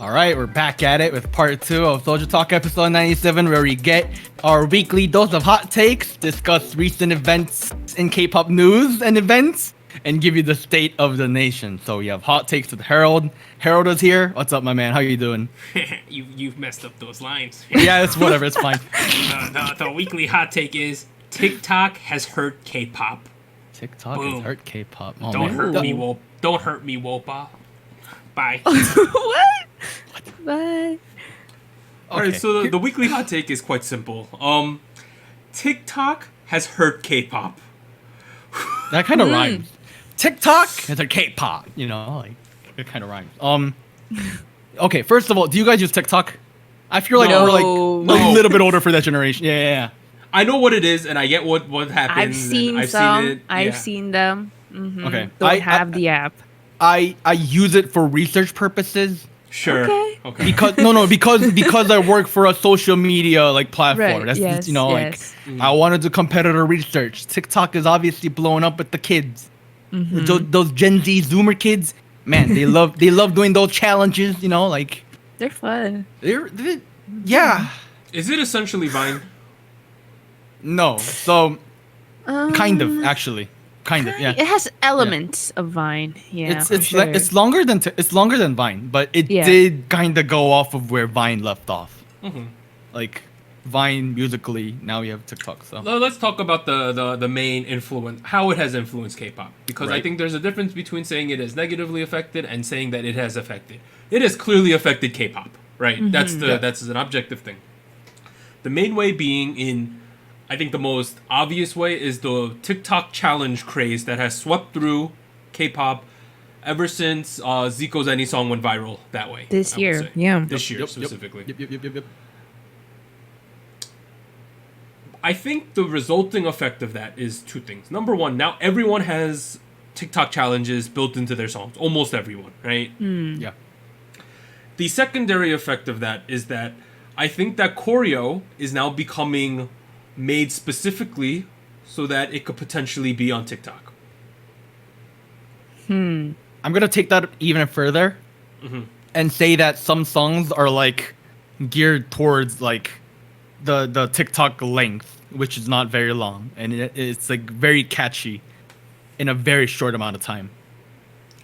All right, we're back at it with part 2 of SojuTalk episode 97, where we get our weekly dose of hot takes, discuss recent events in K-pop news and events, and give you the state of the nation. So we have hot takes with Harold. Harold is here. What's up, my man? How you doing? You've messed up those lines. Yeah, it's whatever. It's fine. The weekly hot take is TikTok has hurt K-pop. TikTok Boom. has hurt K-pop. Oh, Don't man. hurt me, Don't hurt me, Wopa. Bye. What? Bye. All right, so the weekly hot take is quite simple. TikTok has hurt K-pop. That kind of rhymes. TikTok has hurt K-pop. You know, like it kind of rhymes. Okay, first of all, do you guys use TikTok? I feel like No. we're like No. a little bit older for that generation. Yeah. I know what it is, and I get what happens. I've seen and some. Seen it. I've seen them. Mhm. Okay. Don't have the app. I use it for research purposes. Sure. Okay. Because because I work for a social media like platform. Right, That's yes, you know yes. like I want to do competitor research. TikTok is obviously blowing up with the kids. Those Gen Z Zoomer kids, man, they love doing those challenges. You know, like They're fun. yeah. Is it essentially Vine? No, so kind of actually, kind of yeah. It has elements of Vine. Yeah, It's for it's sure. like, it's longer than Vine, but it Yeah. did kind of go off of where Vine left off. Mhm. Like Vine musically, now we have TikTok. So Well, let's talk about the main influence, how it has influenced K-pop. Because I Right. think there's a difference between saying it has negatively affected and saying that it has affected. It has clearly affected K-pop, right? That's an objective thing. The main way being in, I think the most obvious way is the TikTok challenge craze that has swept through K-pop ever since Zico's Any Song went viral that way. This I would year, say. yeah. This year Yep. specifically. Yep. I think the resulting effect of that is two things. Number one, now everyone has TikTok challenges built into their songs. Almost everyone, right? Yeah. The secondary effect of that is that I think that choreo is now becoming made specifically so that it could potentially be on TikTok. I'm gonna take that even further, and say that some songs are like geared towards like the TikTok length, which is not very long, and it's like very catchy in a very short amount of time.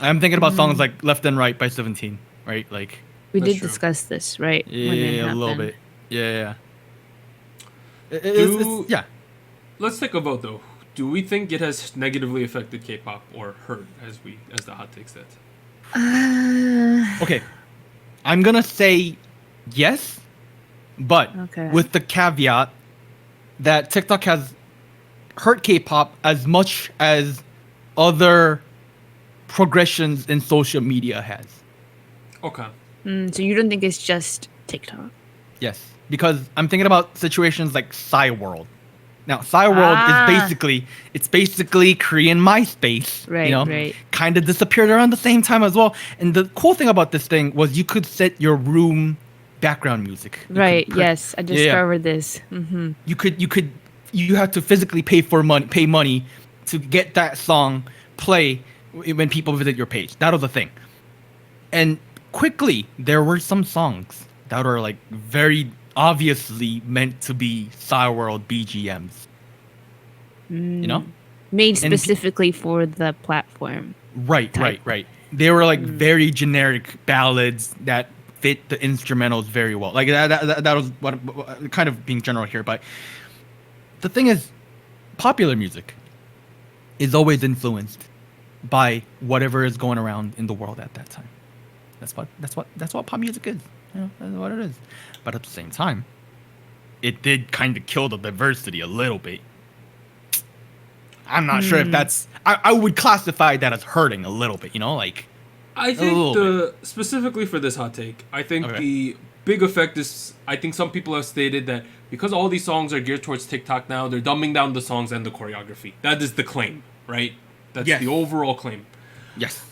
I'm thinking about songs like "Left and Right" by 17, right? Like We That's did true. discuss this, right? when it yeah, a little happened. bit. Yeah. Do- Yeah. Let's take a vote though. Do we think it has negatively affected K-pop or hurt, as the hot take said? Okay. I'm gonna say yes, but Okay. with the caveat that TikTok has hurt K-pop as much as other progressions in social media has. Okay. So you don't think it's just TikTok? Yes, because I'm thinking about situations like Psy World. Now, Psy World is basically Korean MySpace. Right, You know, right. kind of disappeared around the same time as well. And the cool thing about this thing was you could set your room background music. You Right. could put- Yes, I Yeah. discovered this. Mm-hmm. You have to physically pay money to get that song play when people visit your page. That was the thing. And quickly there were some songs that are like very obviously meant to be Psy World BGMs. You know? Made And- specifically for the platform. Right. Type. They were like very generic ballads that fit the instrumentals very well. Like that was what kind of being general here, but the thing is, popular music is always influenced by whatever is going around in the world at that time. That's what pop music is. You know, that's what it is. But at the same time, it did kind of kill the diversity a little bit. I'm not sure if that's. I would classify that as hurting a little bit. You know, like I little think specifically for this hot take, I think Okay. the big effect is, I think some people have stated that because all these songs are geared towards TikTok now, they're dumbing down the songs and the choreography. That is the claim, right? That's Yes. the overall claim. yes,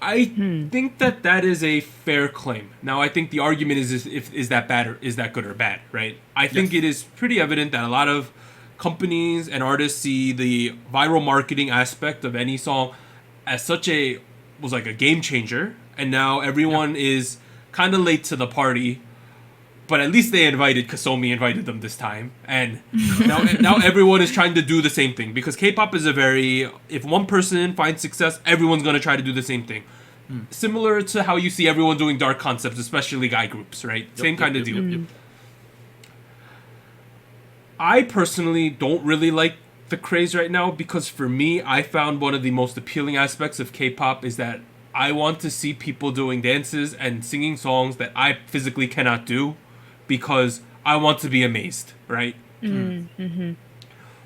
I think that is a fair claim. Now, I think the argument is that bad or is that good or bad, right? I think Yes. it is pretty evident that a lot of companies and artists see the viral marketing aspect of any song as such was like a game changer, and now everyone is kind of late to the party, but at least they invited, because Somi invited them this time. And now everyone is trying to do the same thing, because K-pop is if one person finds success, everyone's going to try to do the same thing. Similar to how you see everyone doing dark concepts, especially guy groups, right? Same kind of deal. I personally don't really like the craze right now, because for me, I found one of the most appealing aspects of K-pop is that I want to see people doing dances and singing songs that I physically cannot do, because I want to be amazed, right? When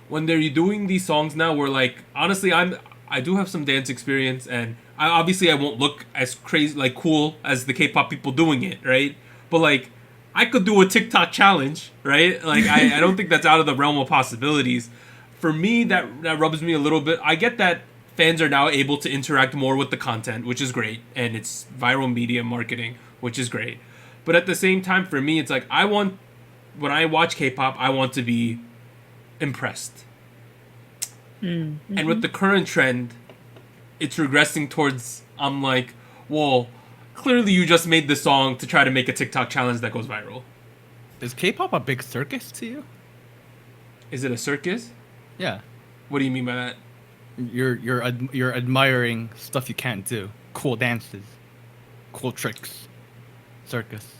they're doing these songs now, we're like, honestly, I do have some dance experience, and I won't look as crazy, like cool as the K-pop people doing it, right? But like, I could do a TikTok challenge, right? Like, I don't think that's out of the realm of possibilities. For me, that rubs me a little bit. I get that fans are now able to interact more with the content, which is great, and it's viral media marketing, which is great. But at the same time, for me, it's like, when I watch K-pop, I want to be impressed. And with the current trend, it's regressing towards, I'm like, well, clearly you just made this song to try to make a TikTok challenge that goes viral. Is K-pop a big circus to you? Is it a circus? Yeah. What do you mean by that? You're admiring stuff you can't do. Cool dances, cool tricks, circus.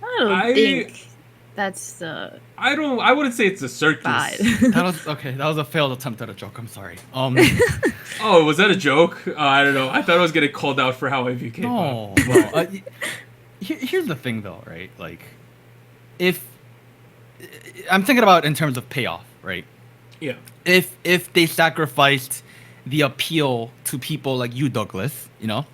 I don't think that's the I wouldn't say it's a circus. vibe. That was a failed attempt at a joke. I'm sorry. Oh, was that a joke? I don't know. I thought I was getting called out for how I view K-pop. No. Here's the thing, though, right? Like, if I'm thinking about in terms of payoff, right? Yeah. If they sacrificed the appeal to people like you, Douglas, you know,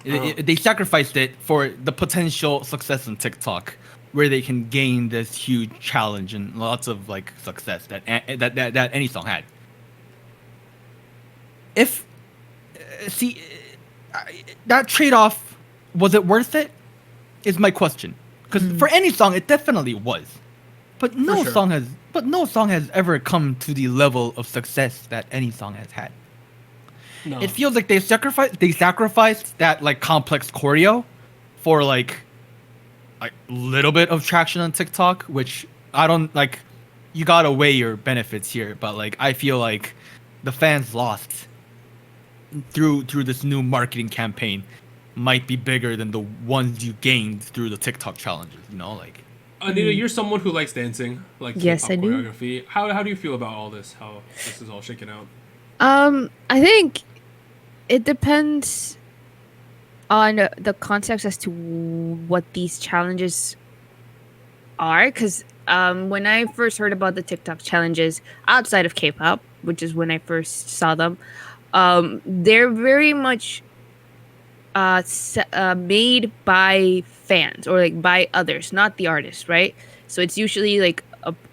they sacrificed it for the potential success on TikTok, where they can gain this huge challenge and lots of like success that any song had. That trade-off, was it worth it? Is my question. Because for any song, it definitely was. But no song has ever come to the level of success that any song has had. No. It feels like they sacrificed that like complex choreo for like a little bit of traction on TikTok, which I don't like. You gotta weigh your benefits here, but like I feel like the fans lost through this new marketing campaign might be bigger than the ones you gained through the TikTok challenges. You know, like. Anita, you're someone who likes dancing, like Yes, K-pop I do. choreography. How do you feel about all this? How this is all shaking out? I think it depends on the context as to what these challenges are. Because when I first heard about the TikTok challenges outside of K-pop, which is when I first saw them, they're very much made by fans or like by others, not the artist, right? So it's usually like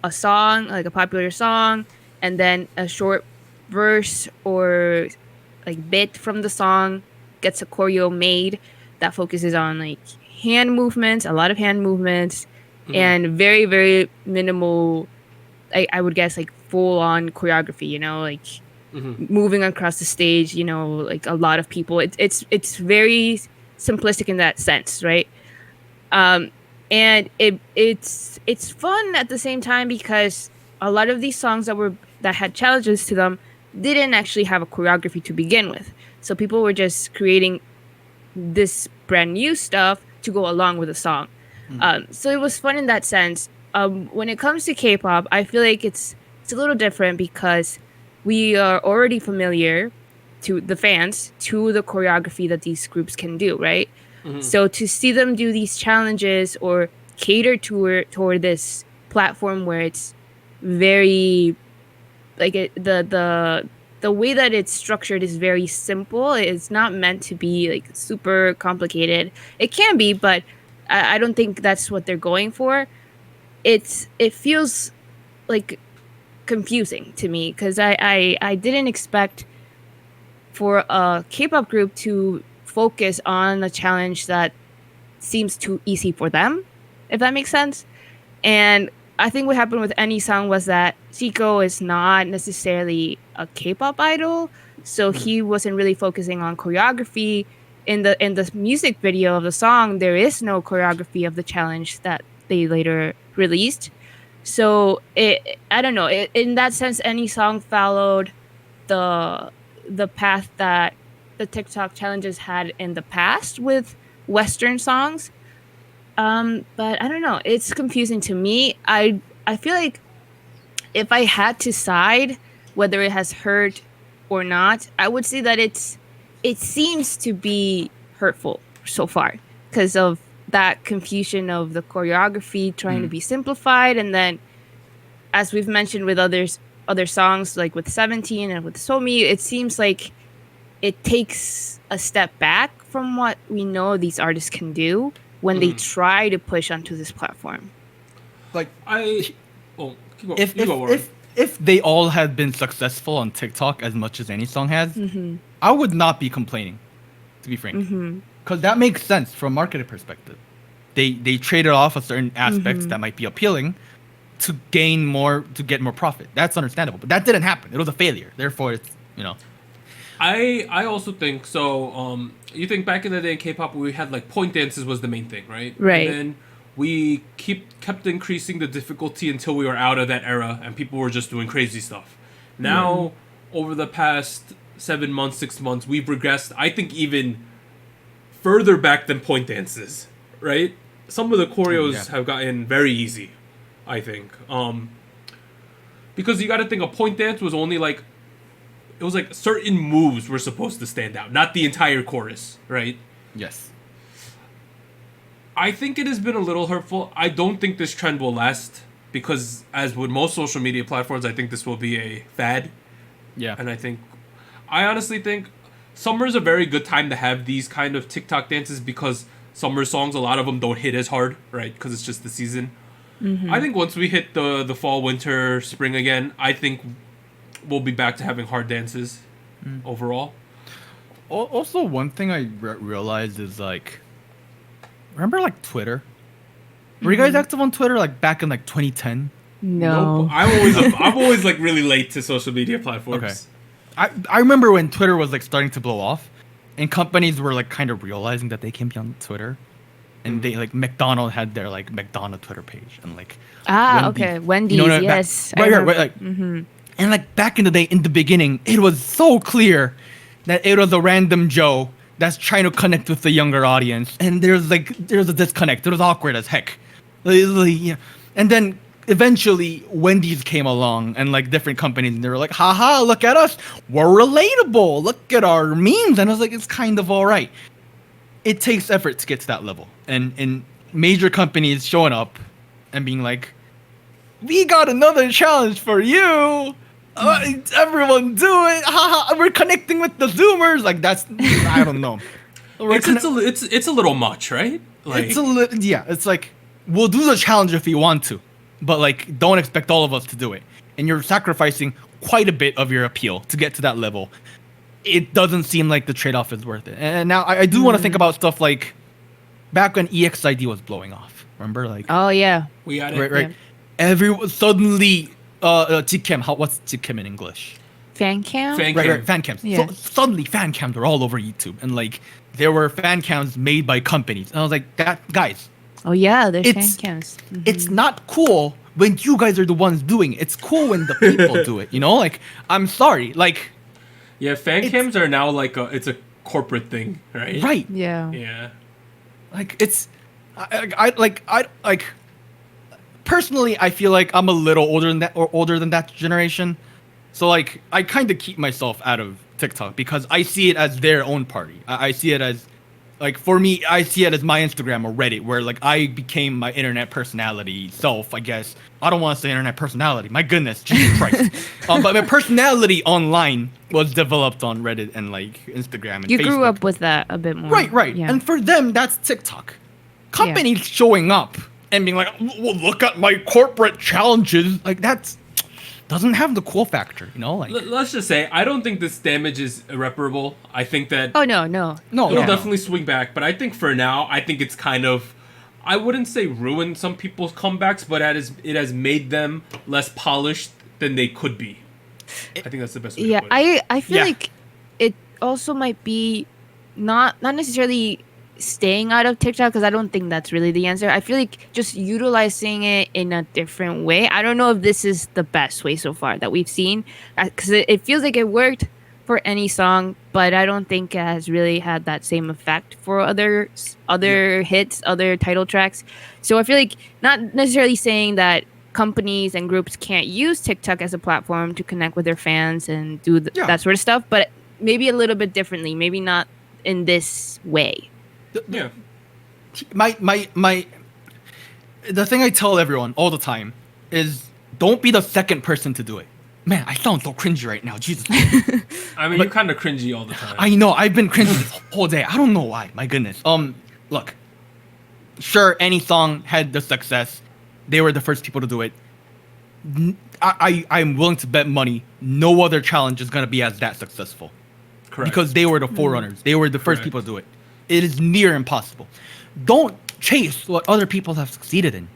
a song, like a popular song, and then a short verse or like bit from the song gets a choreo made that focuses on like hand movements, a lot of hand movements, and very, very minimal, I would guess, like full on choreography, you know, like moving across the stage, you know, like a lot of people. It's very simplistic in that sense, right? And it's fun at the same time because a lot of these songs that had challenges to them didn't actually have a choreography to begin with. So people were just creating this brand new stuff to go along with the song. So it was fun in that sense. When it comes to K-pop, I feel like it's a little different because we are already familiar to the fans to the choreography that these groups can do, right? So to see them do these challenges or cater toward this platform where it's very like the way that it's structured is very simple. It's not meant to be like super complicated. It can be, but I don't think that's what they're going for. It feels like confusing to me because I didn't expect for a K-pop group to focus on a challenge that seems too easy for them, if that makes sense. And I think what happened with any song was that Zico is not necessarily a K-pop idol, so he wasn't really focusing on choreography, in the music video of the song, there is no choreography of the challenge that they later released. So I don't know. In that sense, any song followed the path that the TikTok challenges had in the past with Western songs. But I don't know. It's confusing to me. I feel like if I had to side whether it has hurt or not, I would say that it seems to be hurtful so far because of that confusion of the choreography trying to be simplified, and then as we've mentioned with other songs like with 17 and with Somi, it seems like it takes a step back from what we know these artists can do when they try to push onto this platform. Like keep if they all had been successful on TikTok as much as any song has, I would not be complaining, to be frank, because that makes sense from a marketing perspective. They traded off a certain aspects that might be appealing to gain more, to get more profit. That's understandable, but that didn't happen. It was a failure. Therefore, it's I also think so. You think back in the day in K-pop, we had like point dances was the main thing, right? Right. And then we kept increasing the difficulty until we were out of that era, and people were just doing crazy stuff. Now, over the past 7 months, 6 months, we've regressed. I think even further back than point dances, right? Some of the choreos have gotten very easy, I think. Because you got to think a point dance was only like, it was like certain moves were supposed to stand out, not the entire chorus, right? Yes. I think it has been a little hurtful. I don't think this trend will last because, as with most social media platforms, I think this will be a fad. Yeah. And I honestly think summer is a very good time to have these kind of TikTok dances because summer songs, a lot of them don't hit as hard, right? Because it's just the season. I think once we hit the fall, winter, spring again, I think we'll be back to having hard dances overall. Also, one thing I realized is like, remember like Twitter? Were you guys active on Twitter like back in like 2010? No. Nope. I'm always like really late to social media platforms. Okay. I remember when Twitter was like starting to blow off, and companies were like kind of realizing that they can be on Twitter, and they like McDonald's had their like McDonald's Twitter page, and like Wendy's, yes, right, like, and like back in the day, in the beginning, it was so clear that it was a random Joe that's trying to connect with the younger audience, and there's a disconnect. It was awkward as heck. And then eventually Wendy's came along and like different companies, and they were like, haha, look at us, we're relatable, look at our memes. And I was like, it's kind of all right. It takes effort to get to that level, and major companies showing up and being like, we got another challenge for you, everyone do it, haha, we're connecting with the Zoomers. Like, that's, I don't know. It's a little much, right? Like, it's like, we'll do the challenge if you want to, but like, don't expect all of us to do it. And you're sacrificing quite a bit of your appeal to get to that level. It doesn't seem like the trade-off is worth it. And now I do want to think about stuff like back when EXID was blowing off. Remember, like, oh yeah, we got it. Right. Everyone suddenly, Gcam. What's Gcam in English? Fan cam. Right, fan cams. Yeah. So suddenly fan cams are all over YouTube, and like there were fan cams made by companies. And I was like, guys. Oh yeah, there's fan cams. It's not cool when you guys are the ones doing it. It's cool when the people do it. Like, I'm sorry, like. Yeah, fan cams are now like it's a corporate thing, right? Right. Yeah. Like, it's, I personally, I feel like I'm a little older than that generation, so like I kind of keep myself out of TikTok because I see it as their own party. I see it as, like, for me, I see it as my Instagram or Reddit, where like I became my internet personality self, I guess. I don't want to say internet personality. My goodness, Jesus Christ. But my personality online was developed on Reddit and like Instagram and You Facebook. grew up with that a bit more. Right. Yeah. And for them, that's TikTok. Companies showing up and being like, well, look at my corporate challenges. Like, that's doesn't have the cool factor, like. Let's just say I don't think this damage is irreparable. I think that Oh no. it'll definitely swing back, but I think for now, I think it's kind of, I wouldn't say ruined some people's comebacks, but it has made them less polished than they could be. I think that's the best way to put it. I feel like it also might be not necessarily staying out of TikTok, because I don't think that's really the answer. I feel like just utilizing it in a different way. I don't know if this is the best way so far that we've seen, because it feels like it worked for any song, but I don't think it has really had that same effect for other hits, other title tracks. So I feel like not necessarily saying that companies and groups can't use TikTok as a platform to connect with their fans and do that sort of stuff, but maybe a little bit differently, maybe not in this way. Yeah. The thing I tell everyone all the time is don't be the second person to do it. Man, I sound so cringy right now. Jesus. I mean, you're kind of cringy all the time. I know. I've been cringy this whole day. I don't know why. My goodness. Look. Sure, any song had the success. They were the first people to do it. I'm willing to bet money no other challenge is going to be as that successful. Correct. Because they were the forerunners. They were the first people to do it. It is near impossible. Don't chase what other people have succeeded in.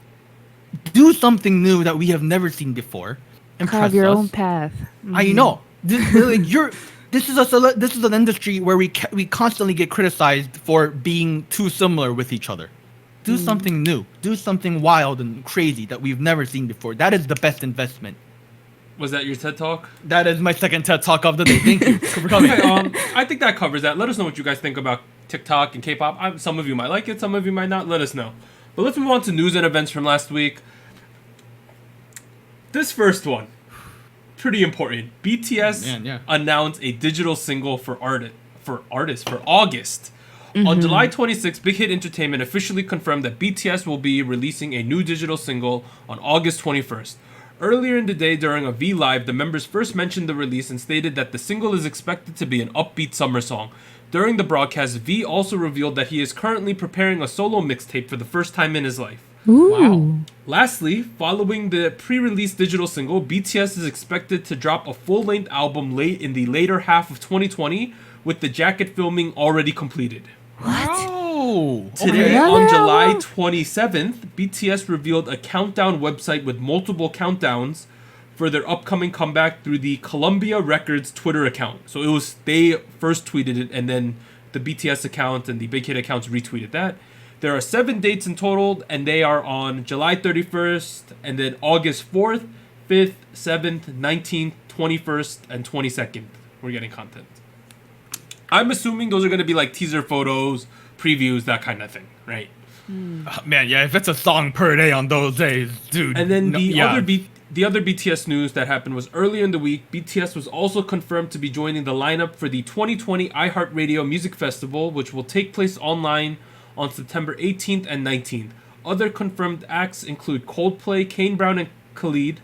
Do something new that we have never seen before. Carve your own path. I know. This is an industry where we constantly get criticized for being too similar with each other. Do something new. Do something wild and crazy that we've never seen before. That is the best investment. Was that your TED Talk? That is my second TED Talk of the day. Thank you for coming. Okay, I think that covers that. Let us know what you guys think about TikTok and K-pop. Some of you might like it, some of you might not. Let us know. But let's move on to news and events from last week. This first one, pretty important. BTS announced a digital single for August. On July 26th, Big Hit Entertainment officially confirmed that BTS will be releasing a new digital single on August 21st. Earlier in the day, during a V Live, the members first mentioned the release and stated that the single is expected to be an upbeat summer song. During the broadcast, V also revealed that he is currently preparing a solo mixtape for the first time in his life. Ooh. Wow. Lastly, following the pre-release digital single, BTS is expected to drop a full-length album late in the later half of 2020, with the jacket filming already completed. What? Oh, Today, on July 27th, BTS revealed a countdown website with multiple countdowns for their upcoming comeback through the Columbia Records Twitter account. So they first tweeted it, and then the BTS account and the Big Hit accounts retweeted that. There are 7 dates in total, and they are on July 31st, and then August 4th, 5th, 7th, 19th, 21st, and 22nd. We're getting content. I'm assuming those are going to be like teaser photos, previews, that kind of thing, right? Man, yeah, if it's a song per day on those days, dude. And then the other BTS news that happened was earlier in the week, BTS was also confirmed to be joining the lineup for the 2020 iHeartRadio Music Festival, which will take place online on September 18th and 19th. Other confirmed acts include Coldplay, Kane Brown and Khalid.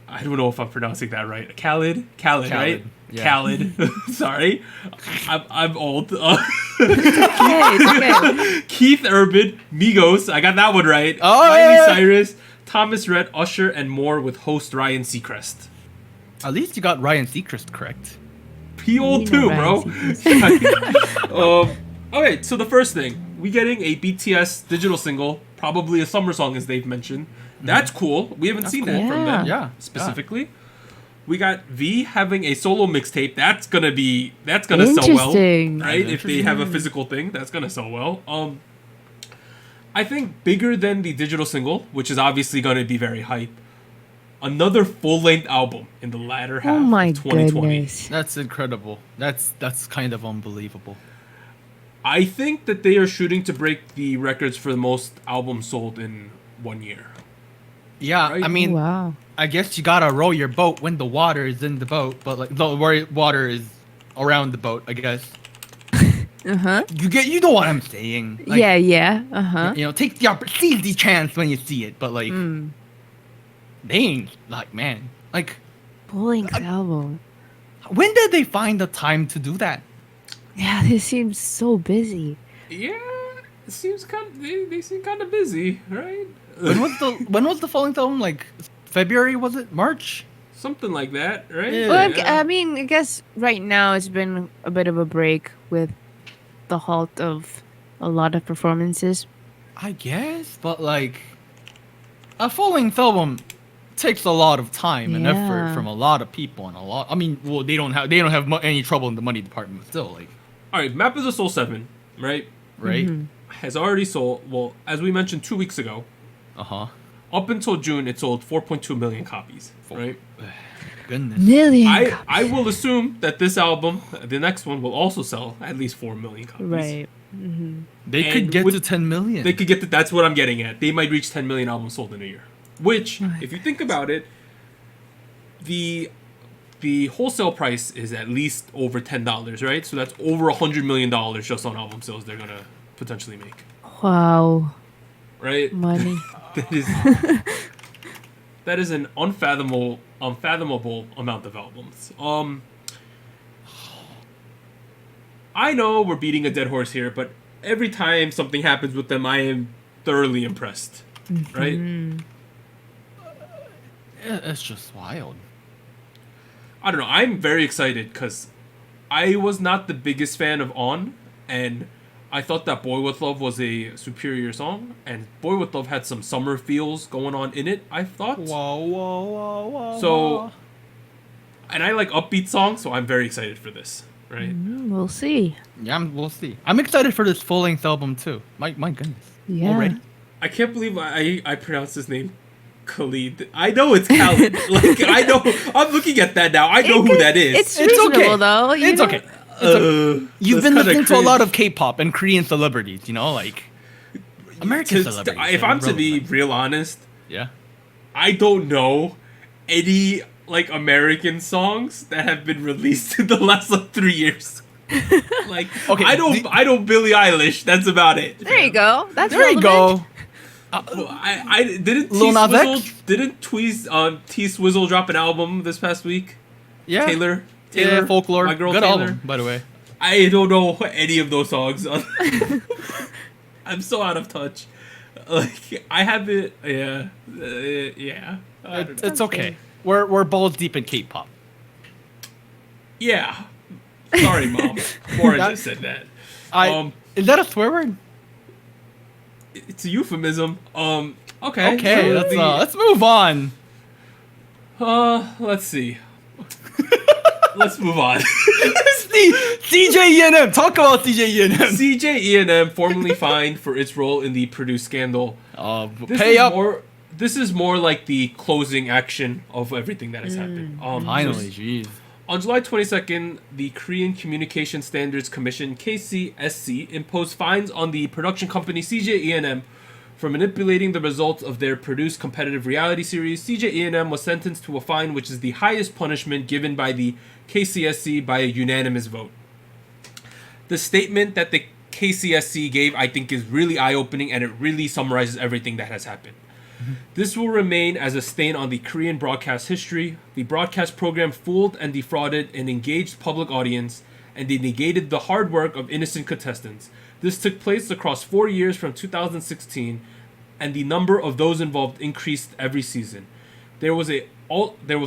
I don't know if I'm pronouncing that right. Khalid, right? Yeah. Khalid. Sorry. I'm old. Keith Urban, Migos. I got that one right. Miley Cyrus, Thomas Rhett, Usher, and more with host Ryan Seacrest. At least you got Ryan Seacrest correct. He old too, bro. Okay, so the first thing, we getting a BTS digital single, probably a summer song as they've mentioned. That's cool. We haven't seen that from them specifically. We got V having a solo mixtape. That's gonna sell well, right? If they have a physical thing, that's gonna sell well. I think bigger than the digital single, which is obviously gonna be very hype. Another full-length album in the latter half of 2020. Goodness. That's incredible. That's kind of unbelievable. I think that they are shooting to break the records for the most albums sold in 1 year. Yeah, right? I mean, wow. I guess you gotta row your boat when the water is in the boat, but like the water is around the boat, I guess. You know what I'm saying? Like, yeah. You know, seize the chance when you see it, but like, they ain't like, man, like, full-length album. When did they find the time to do that? Yeah, they seem so busy. Yeah, it seems they seem kind of busy, right? When was the full-length album? Like February, was it? March? Something like that, right? Yeah. Well, I mean, I guess right now it's been a bit of a break with the halt of a lot of performances. I guess, but like a full-length album takes a lot of time and effort from a lot of people and a lot. I mean, well, they don't have any trouble in the money department, but still, like. All right, Map of the Soul 7, right? Right. Has already sold. Well, as we mentioned 2 weeks ago, up until June, it sold 4.2 million copies. Right. Goodness. Million. I will assume that this album, the next one, will also sell at least 4 million copies. Right. They could get to 10 million. They could get to. That's what I'm getting at. They might reach 10 million albums sold in a year. Which, if you think about it, the wholesale price is at least over $10, right? So that's over $100 million just on album sales they're gonna potentially make. Wow. Right? Money. that is an unfathomable amount of albums. I know we're beating a dead horse here, but every time something happens with them, I am thoroughly impressed. Right? It's just wild. I don't know. I'm very excited because I was not the biggest fan of On, and I thought that Boy With Love was a superior song, and Boy With Love had some summer feels going on in it, I thought. Whoa. So, and I like upbeat songs, so I'm very excited for this, right? We'll see. Yeah, we'll see. I'm excited for this full-length album, too. My goodness. Yeah. Already? I can't believe I pronounced his name Khalid. I know it's Khalid. Like, I know. I'm looking at that now. I know who that is. It's reasonable, okay. though. It's okay. You've been that's listening kinda to a lot of cringe. K-pop and Korean celebrities, like American celebrities. If I'm to be relevant. real honest, Yeah. I don't know any like American songs that have been released in the last 3 years. Like, Okay, I know Billie Eilish. That's about it. There you go. That's There you relevant. go. Well, I didn't Lil Nas X? T Swizzle drop an album this past week. Yeah. Taylor, Yeah, Folklore. my girl Good Taylor. album, by the way. I don't know any of those songs. I'm so out of touch. Like, I haven't. Yeah, yeah. I don't know. It's okay. We're balls deep in K-pop. Yeah. Sorry, Mom. Morin just said that. Is that a swear word? It's a euphemism. Okay. Okay, so let's move on. let's see. Let's move on. CJ E&M. Talk about CJ E&M. CJ E&M formally fined for its role in the Purdue scandal. Pay up. This is more like the closing action of everything that has happened. Finally, jeez. On July 22nd, the Korean Communication Standards Commission, KCSC, imposed fines on the production company CJ E&M for manipulating the results of their produced competitive reality series. CJ E&M was sentenced to a fine, which is the highest punishment given by the KCSC by a unanimous vote. The statement that the KCSC gave, I think, is really eye-opening, and it really summarizes everything that has happened. This will remain as a stain on the Korean broadcast history. The broadcast program fooled and defrauded an engaged public audience, and they negated the hard work of innocent contestants. This took place across 4 years from 2016, and the number of those involved increased every season. There was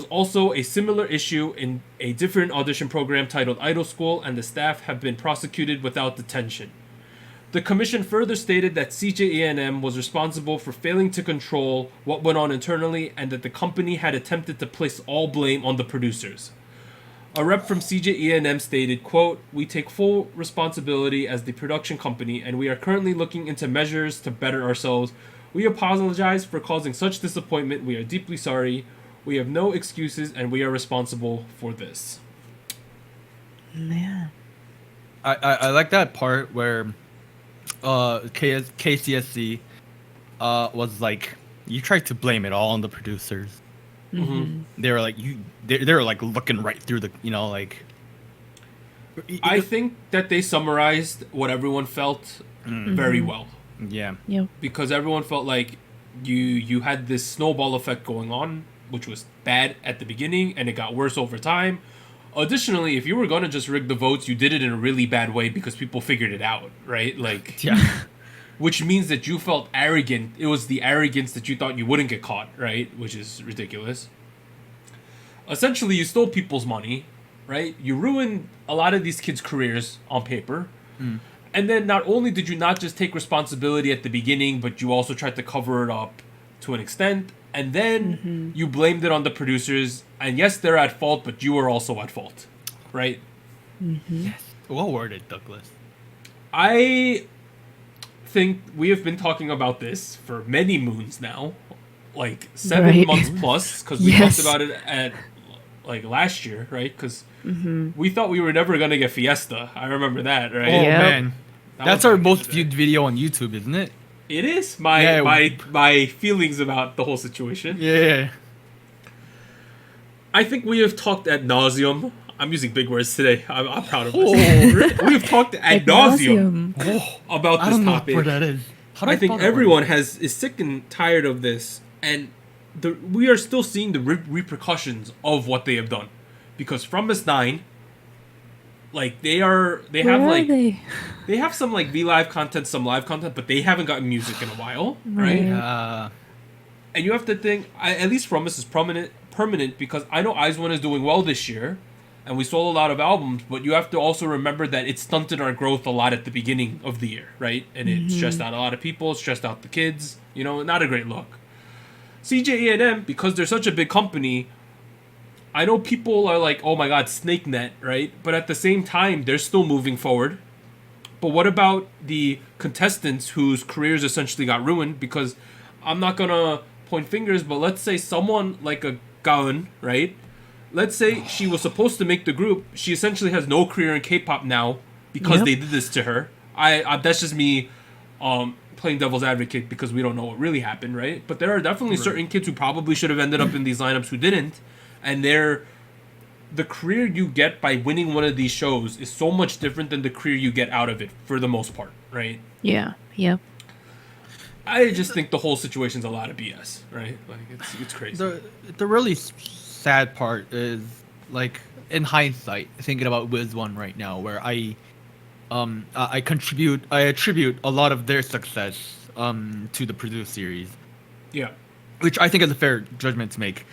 also a similar issue in a different audition program titled Idol School, and the staff have been prosecuted without detention. The commission further stated that CJ E&M was responsible for failing to control what went on internally, and that the company had attempted to place all blame on the producers. A rep from CJ E&M stated, quote, "We take full responsibility as the production company, and we are currently looking into measures to better ourselves. We apologize for causing such disappointment. We are deeply sorry. We have no excuses, and we are responsible for this." Man. I like that part where KCSC was like, you tried to blame it all on the producers. They were like they were like looking right through the like. I think that they summarized what everyone felt very well. Yeah. Yep. Because everyone felt like you had this snowball effect going on, which was bad at the beginning, and it got worse over time. Additionally, if you were going to just rig the votes, you did it in a really bad way because people figured it out, right? Like, Yeah. which means that you felt arrogant. It was the arrogance that you thought you wouldn't get caught, right? Which is ridiculous. Essentially, you stole people's money, right? You ruined a lot of these kids' careers on paper. And then not only did you not just take responsibility at the beginning, but you also tried to cover it up to an extent. And then you blamed it on the producers. And yes, they're at fault, but you were also at fault, right? Yes. Well worded, Douglas. I think we have been talking about this for many moons now, like 7 Right. months plus, because we Yes. talked about it at like last year, right? Because we thought we were never gonna get Fiesta. I remember that, right? Oh Yep. man, That that's was our back in most the day. viewed video on YouTube, isn't it? It is my Yeah. my feelings about the whole situation. Yeah. I think we have talked ad nauseum. I'm using big words today. I'm proud of Oh, myself. We have talked ad nauseum Nauseam. Oh, about I this don't know topic. where that is. How do I think spell that everyone is sick and tired of this, and we are still seeing the repercussions of what they have done, because From Us 9, like they have Where are like they? have some like V Live content, some live content, but they haven't gotten music in a while, right? Right. And you have to think, at least From Us is permanent because I know Eyes One is doing well this year, and we sold a lot of albums, but you have to also remember that it stunted our growth a lot at the beginning of the year, right? And it stressed out a lot of people, stressed out the kids, not a great look. CJE&M, because they're such a big company, I know people are like, oh my god, SnakeNet, right? But at the same time, they're still moving forward. But what about the contestants whose careers essentially got ruined? Because I'm not gonna point fingers, but let's say someone like a Gaon, right? Let's say she was supposed to make the group. She essentially has no career in K-pop now because Yep. they did this to her. I that's just me playing devil's advocate because we don't know what really happened, right? But there are definitely certain kids who probably should have ended up in these lineups who didn't, and the career you get by winning one of these shows is so much different than the career you get out of it for the most part, right? Yeah. Yep. I just think the whole situation's a lot of BS, right? Like it's crazy. The really sad part is, like, in hindsight, thinking about Wiz One right now, where I attribute a lot of their success to the Produce series, Yeah. which I think is a fair judgment to make.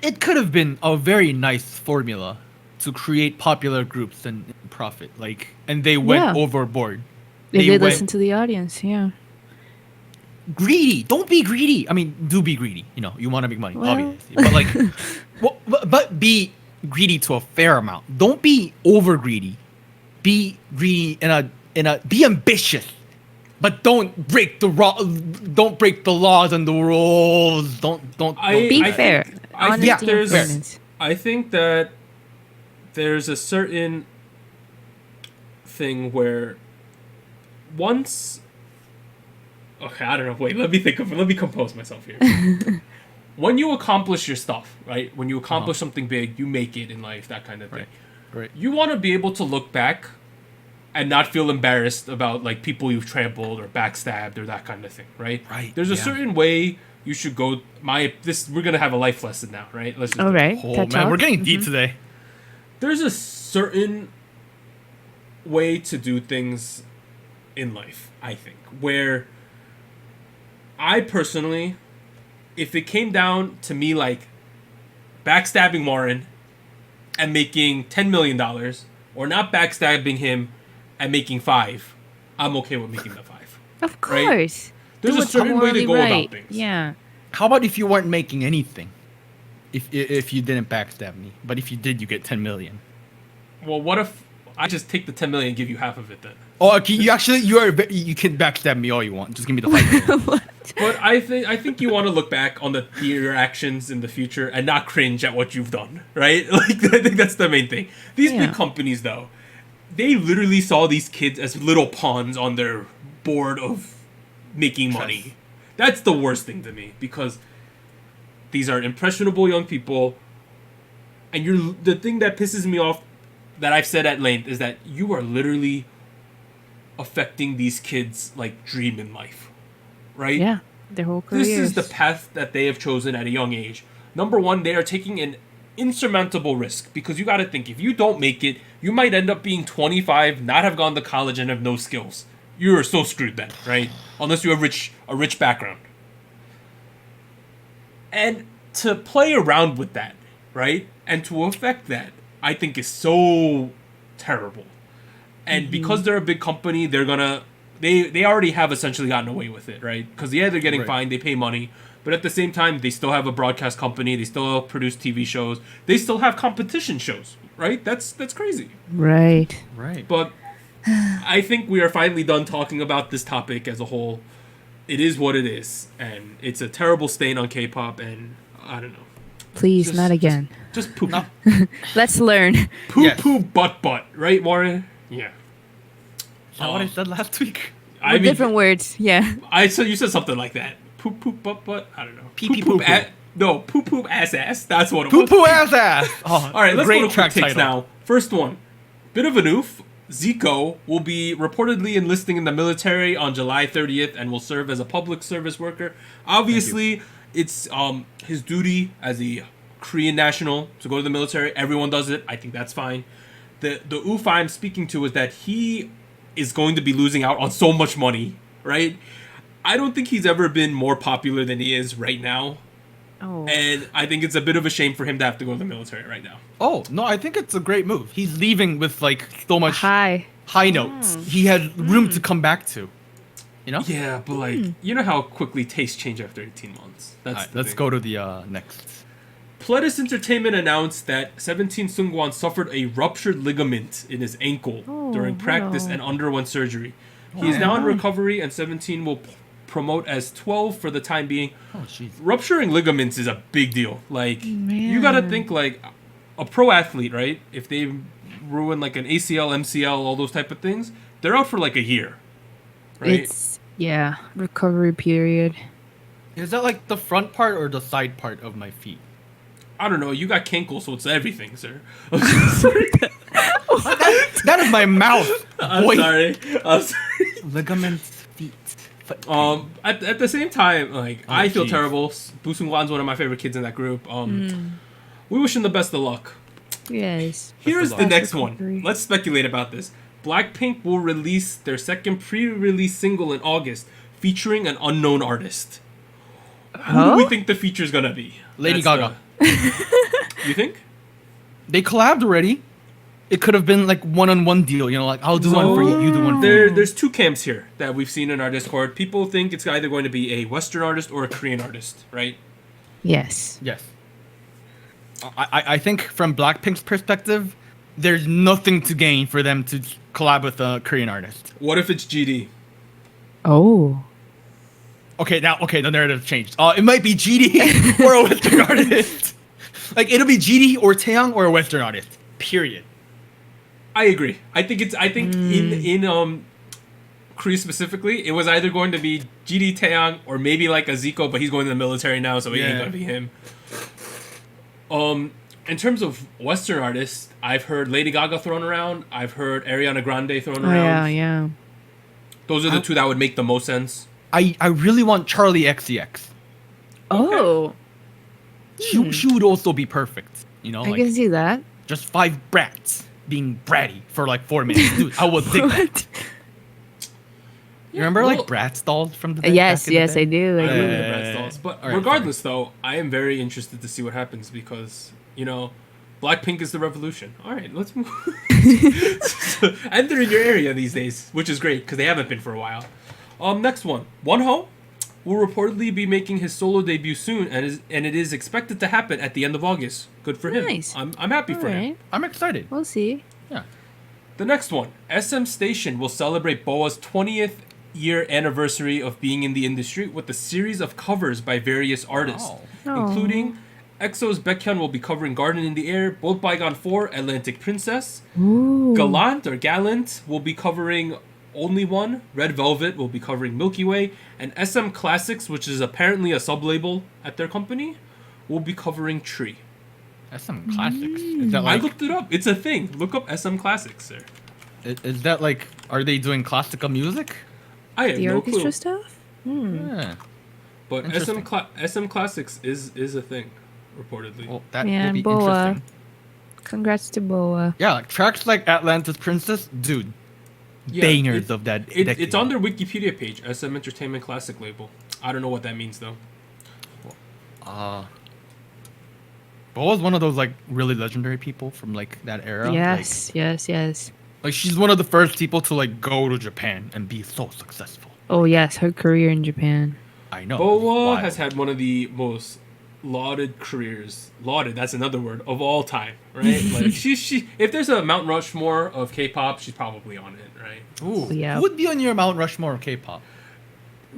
It could have been a very nice formula to create popular groups and profit, and they went Yeah. overboard. They did went listen to the audience. Yeah. greedy. Don't be greedy. I mean, do be greedy. You want to make money, Well. obviously, but but be greedy to a fair amount. Don't be over greedy. Be greedy be ambitious, but don't break the Don't break the laws and the rules. Don't Be I fair. think Honesty and there's- fairness. I think that there's a certain thing where once okay, I don't know. Wait, let me compose myself here. When you accomplish your stuff, right? When you accomplish something big, you make it in life, that kind of thing. Right. You want to be able to look back and not feel embarrassed about like people you've trampled or backstabbed or that kind of thing, right? Right, There's a yeah. certain way you should go. We're gonna have a life lesson now, right? Let's just All right. Oh Touch man, up. we're getting deep today. There's a certain way to do things in life, I think, where I personally, if it came down to me like backstabbing Warren and making $10 million, or not backstabbing him and making 5, I'm okay with making the 5. Of Right? course. There's Do a what's certain way to morally go right. about things. Yeah. How about if you weren't making anything? If you didn't backstab me, but if you did, you get 10 million. Well, what if I just take the 10 million and give you half of it then? Oh, okay, you can backstab me all you want. Just give me the 5 million. But I think you want to look back on your actions in the future and not cringe at what you've done, right? Like I think that's the main thing. These Yeah. big companies, though, they literally saw these kids as little pawns on their board of making money. That's the worst thing to me because these are impressionable young people, and the thing that pisses me off that I've said at length is that you are literally affecting these kids' like dream in life, right? Yeah. Their whole careers. This is the path that they have chosen at a young age. Number one, they are taking an insurmountable risk because you got to think if you don't make it, you might end up being 25, not have gone to college, and have no skills. You are so screwed then, right? Unless you have a rich background. And to play around with that, right, and to affect that, I think is so terrible. And because they're a big company, they're gonna they already have essentially gotten away with it, right? Because they're getting Right. fined, they pay money. But at the same time, they still have a broadcast company. They still produce TV shows. They still have competition shows, right? That's crazy. Right. Right. But I think we are finally done talking about this topic as a whole. It is what it is, and it's a terrible stain on K-pop, and I don't know. Please, not again. Just poop. No. Let's learn. Poo Yes. poo butt, right, Warren? Yeah. Is that what I said last week? I With mean, different words. Yeah. you said something like that. Poop poop butt. I don't know. Pee Poop pee poop poo poo. no, poop poop ass. That's what it Poo was. poo ass ass. Oh, All right, let's great go to quick track takes title. now. First one, bit of an oof. Zico will be reportedly enlisting in the military on July 30th and will serve as a public service worker. Obviously, it's his duty as a Korean national to go to the military. Everyone does it. I think that's fine. The oof I'm speaking to is that he is going to be losing out on so much money, right? I don't think he's ever been more popular than he is right now. Oh. And I think it's a bit of a shame for him to have to go to the military right now. Oh no, I think it's a great move. He's leaving with like so much Hi. high notes. He has room to come back to. You know? Yeah, but like, you know how quickly tastes change after 18 months. That's Alright, the let's thing. go to the next. Pledis Entertainment announced that 17 Seungwon suffered a ruptured ligament in his ankle Oh, during practice no. and underwent surgery. He is now in recovery, and 17 will promote as 12 for the time being. Oh jeez. Rupturing ligaments is a big deal. Like, you gotta Man. think like a pro athlete, right? If they ruin like an ACL, MCL, all those type of things, they're out for like a year, right? It's, yeah, recovery period. Is that like the front part or the side part of my feet? I don't know. You got cankle, so it's everything, sir. That is my mouth. I'm Boy. sorry. I'm sorry. Ligaments, feet. Foot. At the same time, like I feel jeez. terrible. Boo Seung-hwan's one of my favorite kids in that group. We wish him the best of luck. Yes. Here's of the luck. next Recovery. one. Let's speculate about this. Blackpink will release their second pre-release single in August, featuring an unknown artist. Who do we think the feature's gonna be? Lady That's Gaga. You think? They collabed already. It could have been like one-on-one deal, you know, like I'll do one for you, you do one for me. There's two camps here that we've seen in our Discord. People think it's either going to be a Western artist or a Korean artist, right? Yes. Yes. I think from Blackpink's perspective, there's nothing to gain for them to collab with a Korean artist. What if it's GD? Oh. Okay, the narrative changed. It might be GD or a Western artist. Like it'll be GD or Taeyang or a Western artist. Period. I agree. I think in Korea specifically, it was either going to be GD Taeyang or maybe like a Zico, but he's going to the military now, so it ain't Yeah. gonna be him. In terms of Western artists, I've heard Lady Gaga thrown around. I've heard Ariana Grande thrown Oh, around. yeah. Those are the two that would make the most sense. I really want Charlie XCX. Oh. She would also be perfect. You know, I like can see that. just 5 brats being bratty for like 4 minutes. Dude, I would dig that. What? You remember well- like Bratz dolls from the day? Yes, back in the yes, day? I do. I I do. remember the Yeah. Bratz dolls. But Alright, regardless, though, I am very interested to see what happens because, you know, Blackpink is the revolution. All right, let's move. And they're in your area these days, which is great because they haven't been for a while. Next one. Wonho will reportedly be making his solo debut soon, and it is expected to happen at the end of August. Good for him. Nice. I'm happy for him. Alright. I'm excited. We'll see. Yeah. The next one, SM Station will celebrate BoA's 20th year anniversary of being in the industry with a series of covers by various artists, Wow. including EXO's Baekhyun will be covering Garden in the Air, Both Bygone 4, Atlantic Princess. Ooh. Gallant will be covering Only One, Red Velvet will be covering Milky Way, and SM Classics, which is apparently a sub-label at their company, will be covering Tree. That's some classics. Is that I like, looked it up. It's a thing. Look up SM Classics, sir. is that like, are they doing classical music? I have The no orchestra clue. stuff? Yeah. But Interesting. SM Classics is a thing, reportedly. Well, that Man, would be BoA. interesting. Congrats to BoA. Yeah, like tracks like Atlantis Princess, dude. Yeah, Bangers it- of that It's decade. on their Wikipedia page, SM Entertainment Classic label. I don't know what that means though. BoA's one of those like really legendary people from like that era. Yes, yes. Like she's one of the first people to like go to Japan and be so successful. Oh, yes, her career in Japan. I know. Boa Wild. has had one of the most lauded careers. Lauded, that's another word, of all time, right? Like she if there's a Mount Rushmore of K-pop, she's probably on it, right? Ooh, Yeah. who would be on your Mount Rushmore of K-pop?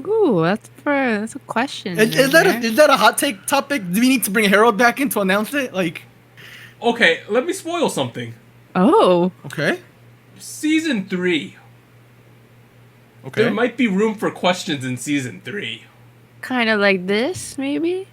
Ooh, that's a question. Is that a hot take topic? Do we need to bring Harold back in to announce it? Like, Okay, let me spoil something. Oh, okay, Season 3. okay. There might be room for questions in season 3. kind of like this, maybe.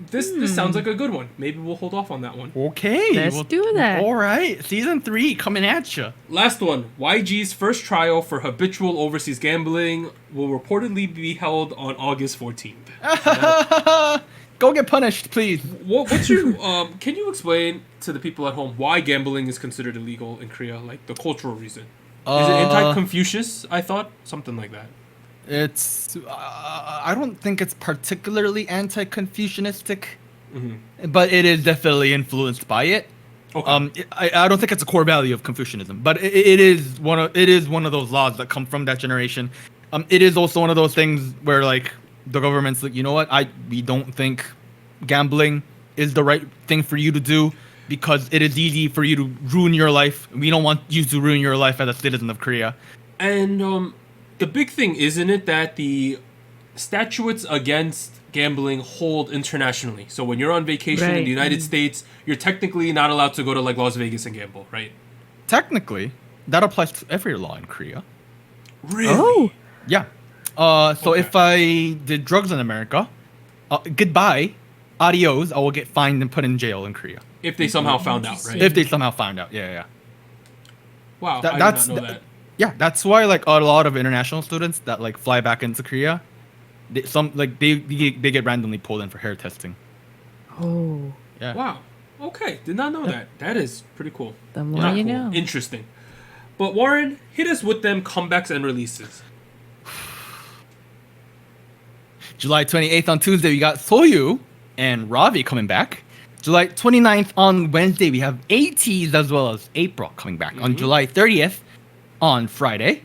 This sounds like a good one. Maybe we'll hold off on that one. Okay, Let's do that. All right, season 3 coming at you. Last one. YG's first trial for habitual overseas gambling will reportedly be held on August 14th. Go get punished, please. What's your can you explain to the people at home why gambling is considered illegal in Korea, like the cultural reason? Is it anti-Confucius? I thought something like that. It's I don't think it's particularly anti-Confucianistic, but it is definitely influenced by it. Okay. I don't think it's a core value of Confucianism, but it is one of those laws that come from that generation. It is also one of those things where like the government's like, you know what, we don't think gambling is the right thing for you to do because it is easy for you to ruin your life. We don't want you to ruin your life as a citizen of Korea. And the big thing, isn't it, that the statutes against gambling hold internationally? So when you're on vacation in Right. the United States, you're technically not allowed to go to like Las Vegas and gamble, right? Technically, that applies to every law in Korea. Really? Oh, Yeah. So Okay. if I did drugs in America, goodbye, adios, I will get fined and put in jail in Korea. If they somehow found out, right? If they somehow found out. Yeah. Wow, That- I that's did not know the- that. Yeah, that's why like a lot of international students that like fly back into Korea, they get randomly pulled in for hair testing. oh, Yeah. Wow. Okay, did not know that. That is pretty cool. the more Not you cool. know. Interesting. But Warren, hit us with them comebacks and releases. July 28th on Tuesday, we got Soyu and Ravi coming back. July 29th on Wednesday, we have ATEEZ as well as April coming back. On July 30th on Friday.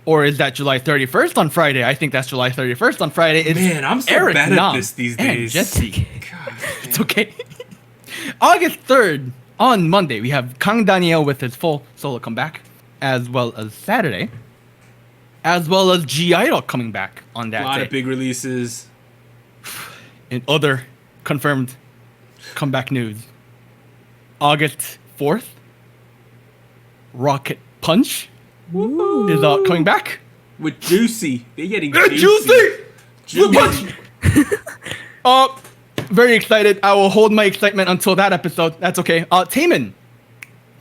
Or is that July 31st on Friday? I think that's July 31st on Friday. It's Man, I'm so Eric bad at Nam this these and days. Jessie. God, It's okay. August 3rd on Monday, we have Kang Daniel with his full solo comeback, as well as Saturday, as well as G Idol coming back on a that lot day. of big releases. In other confirmed comeback news, August 4th, Rocket Punch is coming back. With Juicy. They're getting Juicy! Juicy. Punch! Very excited. I will hold my excitement until that episode. That's okay. Taemin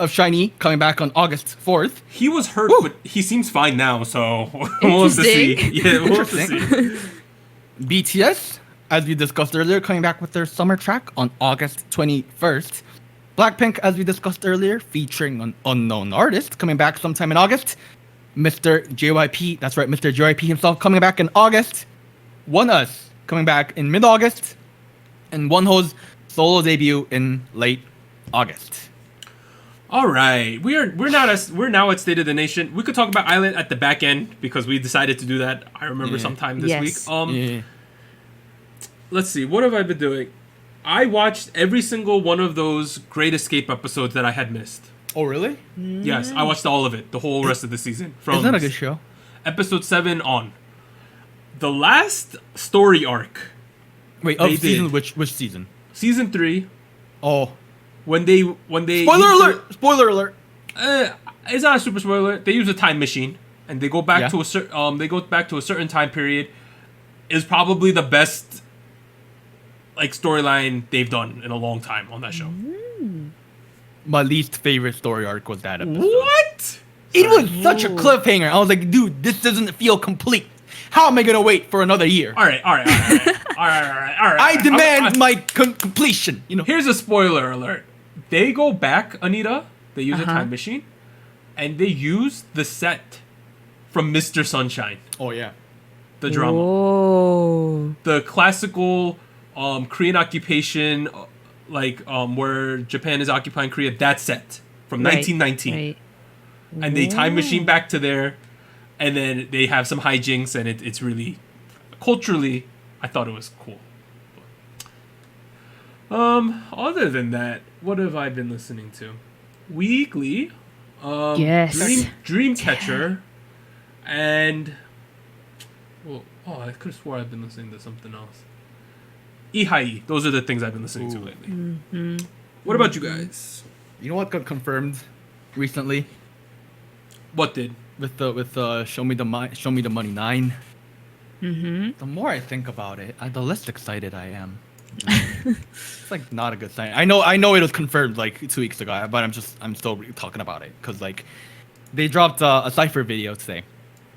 of SHINee coming back on August 4th. He was hurt, Woo. but he seems fine now, so we'll have to see. Interesting. Yeah, we'll have to see. BTS, as we discussed earlier, coming back with their summer track on August 21st. Blackpink, as we discussed earlier, featuring an unknown artist, coming back sometime in August. Mr. JYP, that's right, Mr. JYP himself coming back in August. OneUs coming back in mid-August. And Wonho's solo debut in late August. All right, we're now at State of the Nation. We could talk about Island at the back end because we decided to do that. I remember Yeah. sometime this Yes. week. Yeah. Let's see, what have I been doing? I watched every single one of those Great Escape episodes that I had missed. Oh, really? Yes, I watched all of it, the whole rest of the season. From Isn't that a good show? episode 7 on. The last story arc, Wait, They of season, did. which season? season 3, Oh. when they Spoiler alert! Spoiler alert! It's not a super spoiler. They use a time machine and they go back Yeah. to a certain time period. Is probably the best like storyline they've done in a long time on that show. My least favorite story arc was that episode. What? It was such a cliffhanger. I was like, dude, this doesn't feel complete. How am I gonna wait for another year? All right. I demand my completion. You know. Here's a spoiler alert. They go back, Anita. They use a Uh-huh. time machine, and they use the set from Mr. Sunshine, Oh yeah. the drama, Oh, the classical Korean occupation, where Japan is occupying Korea. That set from right, 1919, right. and they time machine back to there, and then they have some hijinks, and it's really culturally, I thought it was cool. Other than that, what have I been listening to? Weekly, Yes. Dreamcatcher, and I could have swore I've been listening to something else. Ihai. Those are the things I've been listening to lately. Mm-hmm. What about you guys? You know what got confirmed recently What did? with Show Me the Money 9? Mm-hmm. The more I think about it, the less excited I am. It's like not a good sign. I know it was confirmed like 2 weeks ago, but I'm still talking about it because like they dropped a cipher video today.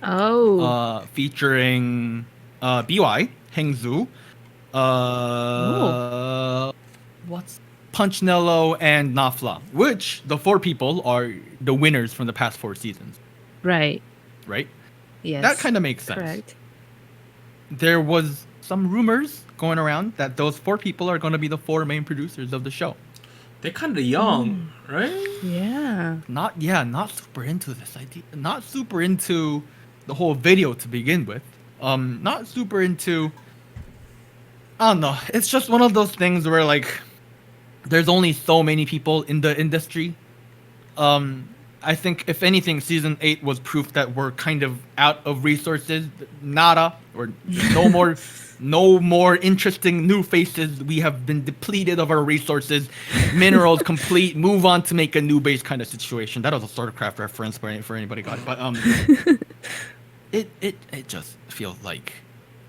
Oh. Featuring BY, Hengzu, what's Punchnello and Nafla, which the 4 people are the winners from the past 4 seasons, Right. right? Yes. That kind of makes sense. Correct. There was some rumors going around that those 4 people are going to be the 4 main producers of the show. They're kind of young, right? Yeah. Not super into this idea. Not super into the whole video to begin with. Not super into. I don't know. It's just one of those things where like, there's only so many people in the industry. I think if anything, season 8 was proof that we're kind of out of resources. Nada or no more interesting new faces. We have been depleted of our resources. Minerals complete. Move on to make a new base kind of situation. That was a StarCraft reference for anybody got it. But it just feels like